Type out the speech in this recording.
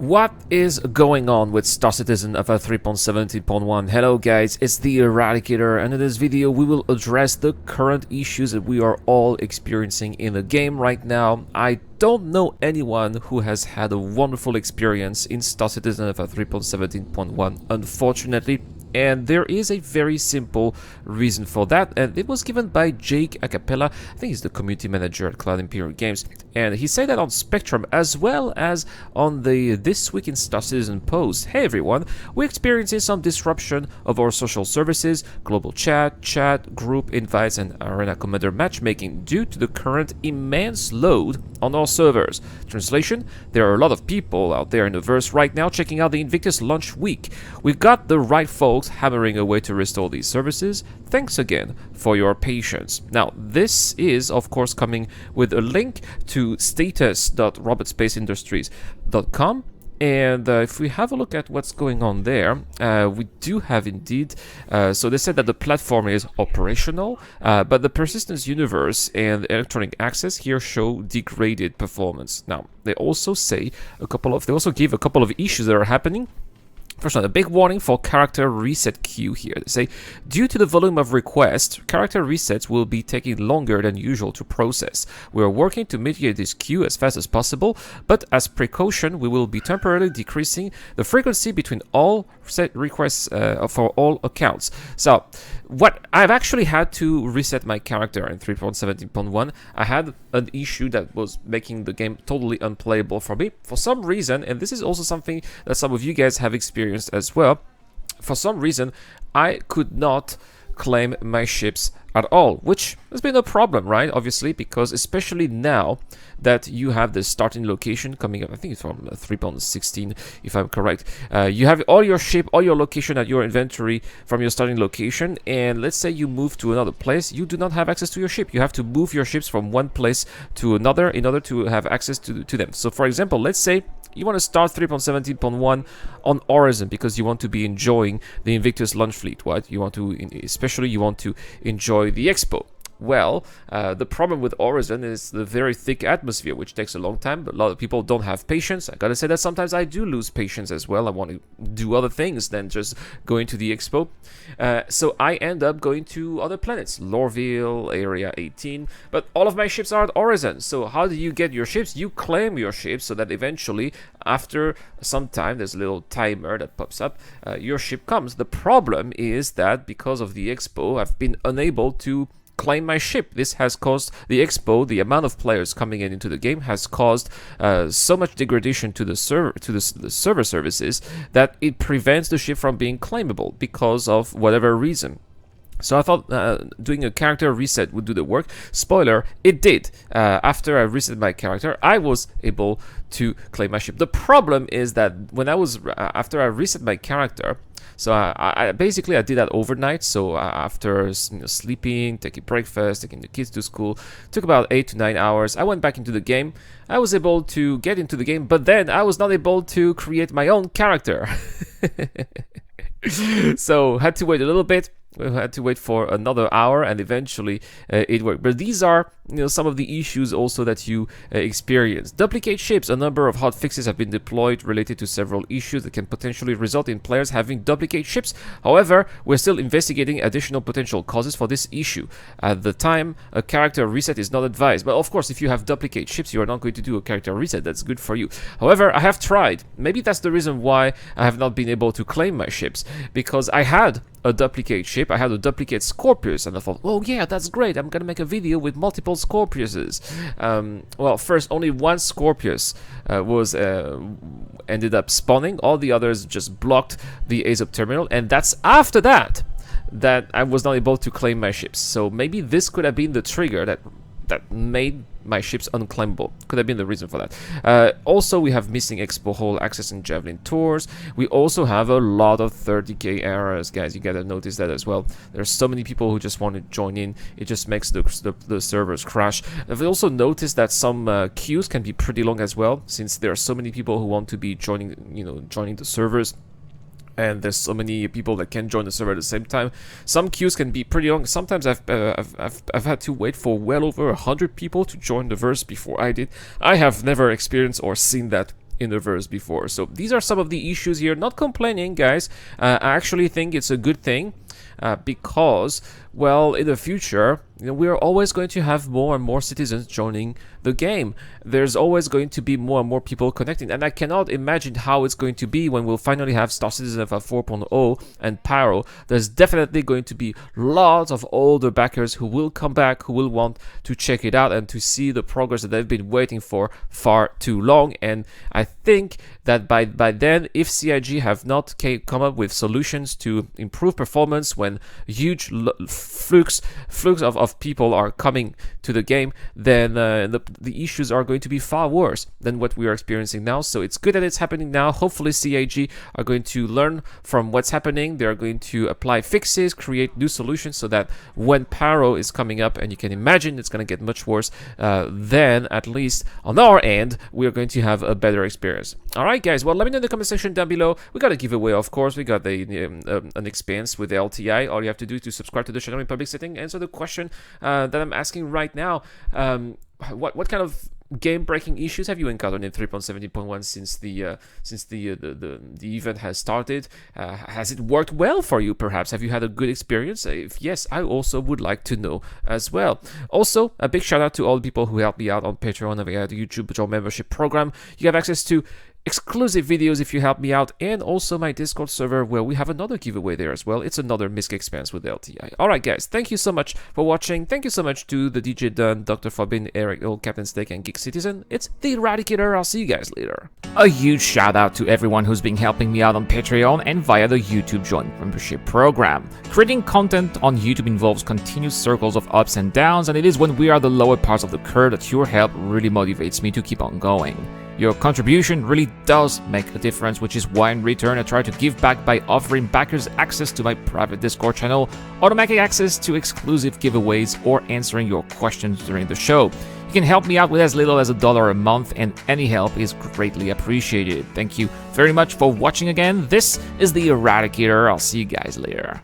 What is going on with Star Citizen of 3.17.1? Hello guys, it's the Eradicator, and in this video we will address the current issues that we are all experiencing in the game right now. I don't know anyone who has had a wonderful experience in Star Citizen of 3.17.1, unfortunately. And there is a very simple reason for that, and it was given by Jake Acapella. I think he's the community manager at Cloud Imperium Games, and he said that on Spectrum as well as on the This Week in Star Citizen post. Hey everyone, we're experiencing some disruption of our social services, global chat, group invites, and Arena Commander matchmaking due to the current immense load on our servers. Translation: there are a lot of people out there in the verse right now checking out the Invictus launch week. We've got the right folks hammering away to restore these services. Thanks again for your patience. Now, this is of course coming with a link to status.robotspaceindustries.com. And if we have a look at what's going on there, we do have indeed, so they said that the platform is operational, but the persistence universe and electronic access here show degraded performance. Now, they also say they also give a couple of issues that are happening. First one, a big warning for character reset queue here. They say, due to the volume of requests, character resets will be taking longer than usual to process. We are working to mitigate this queue as fast as possible, but as precaution, we will be temporarily decreasing the frequency between all set requests for all accounts. So, what I've actually had to reset my character in 3.17.1. I had an issue that was making the game totally unplayable for me for some reason, and this is also something that some of you guys have experienced as well. For some reason, I could not claim my ships at all, which has been a problem, right? Obviously, because especially now that you have the starting location coming up, I think it's from 3.16 if I'm correct. You have all your ship, all your location at your inventory from your starting location, and let's say you move to another place, you do not have access to your ship. You have to move your ships from one place to another in order to have access to them. So for example, let's say you want to start 3.17.1 on Horizon because you want to be enjoying the Invictus launch fleet, right? You want to, especially you want to enjoy the Expo. Well, the problem with Horizon is the very thick atmosphere, which takes a long time, but a lot of people don't have patience. I gotta say that sometimes I do lose patience as well. I want to do other things than just going to the Expo. So I end up going to other planets, Lorville, Area 18, but all of my ships are at Horizon. So how do you get your ships? You claim your ships so that eventually, after some time, there's a little timer that pops up, your ship comes. The problem is that because of the Expo, I've been unable to claim my ship. This has caused the Expo, the amount of players coming into the game has caused so much degradation to the server services that it prevents the ship from being claimable because of whatever reason. So I thought doing a character reset would do the work. Spoiler, it did. After I reset my character, I was able to claim my ship. The problem is that when after I reset my character, so I basically did that overnight. So after sleeping, taking breakfast, taking the kids to school, took about 8 to 9 hours. I went back into the game. I was able to get into the game, but then I was not able to create my own character. So had to wait a little bit. We had to wait for another hour, and eventually it worked. But these are, some of the issues also that you experience. Duplicate ships. A number of hot fixes have been deployed related to several issues that can potentially result in players having duplicate ships. However, we're still investigating additional potential causes for this issue. At the time, a character reset is not advised. But of course, if you have duplicate ships, you are not going to do a character reset. That's good for you. However, I have tried. Maybe that's the reason why I have not been able to claim my ships, because I had a duplicate ship. I had a duplicate Scorpius, and I thought, oh yeah, that's great, I'm gonna make a video with multiple Scorpiuses. Well, first, only one Scorpius ended up spawning. All the others just blocked the ASOP terminal, and that's after that I was not able to claim my ships. So maybe this could have been the trigger that made my ships unclaimable. Could have been the reason for that. Also, we have missing Expo Hall access and Javelin tours. We also have a lot of 30k errors, guys. You gotta notice that as well. There's so many people who just want to join in. It just makes the servers crash. I've also noticed that some queues can be pretty long as well, since there are so many people who want to be joining the servers. and there's so many people that can join the server at the same time. Some queues can be pretty long. Sometimes I've had to wait for well over 100 people to join the verse before I did. I have never experienced or seen that in the verse before. So these are some of the issues here. Not complaining, guys. I actually think it's a good thing. Because, well, in the future, we're always going to have more and more citizens joining the game. There's always going to be more and more people connecting, and I cannot imagine how it's going to be when we'll finally have Star Citizen 4.0 and Pyro. There's definitely going to be lots of older backers who will come back, who will want to check it out and to see the progress that they've been waiting for far too long. And I think that by then, if CIG have not come up with solutions to improve performance when huge flux of people are coming to the game, then the issues are going to be far worse than what we are experiencing now. So it's good that it's happening now. Hopefully CIG are going to learn from what's happening. They're going to apply fixes, create new solutions, so that when Pyro is coming up, and you can imagine it's going to get much worse, then at least on our end, we're going to have a better experience. All right, guys. Well, let me know in the comment section down below. We got a giveaway, of course. We got an experience with the LTI. All you have to do is to subscribe to the channel in public setting. Answer the question that I'm asking right now. What kind of game-breaking issues have you encountered in 3.17.1 since the event has started? Has it worked well for you, perhaps? Have you had a good experience? If yes, I also would like to know as well. Also, a big shout out to all the people who helped me out on Patreon via the YouTube membership program. You have access to exclusive videos if you help me out, and also my Discord server where we have another giveaway there as well. It's another Misc experience with LTI. Alright guys, thank you so much for watching. Thank you so much to the DJ Dunn, Dr. Fabin, Eric, Old Captain Steak, and Geek Citizen. It's the Eradicator. I'll see you guys later. A huge shout out to everyone who's been helping me out on Patreon and via the YouTube Joint Membership program. Creating content on YouTube involves continuous circles of ups and downs, and it is when we are the lower parts of the curve that your help really motivates me to keep on going. Your contribution really does make a difference, which is why in return I try to give back by offering backers access to my private Discord channel, automatic access to exclusive giveaways, or answering your questions during the show. You can help me out with as little as $1 a month, and any help is greatly appreciated. Thank you very much for watching again. This is the Eradicator. I'll see you guys later.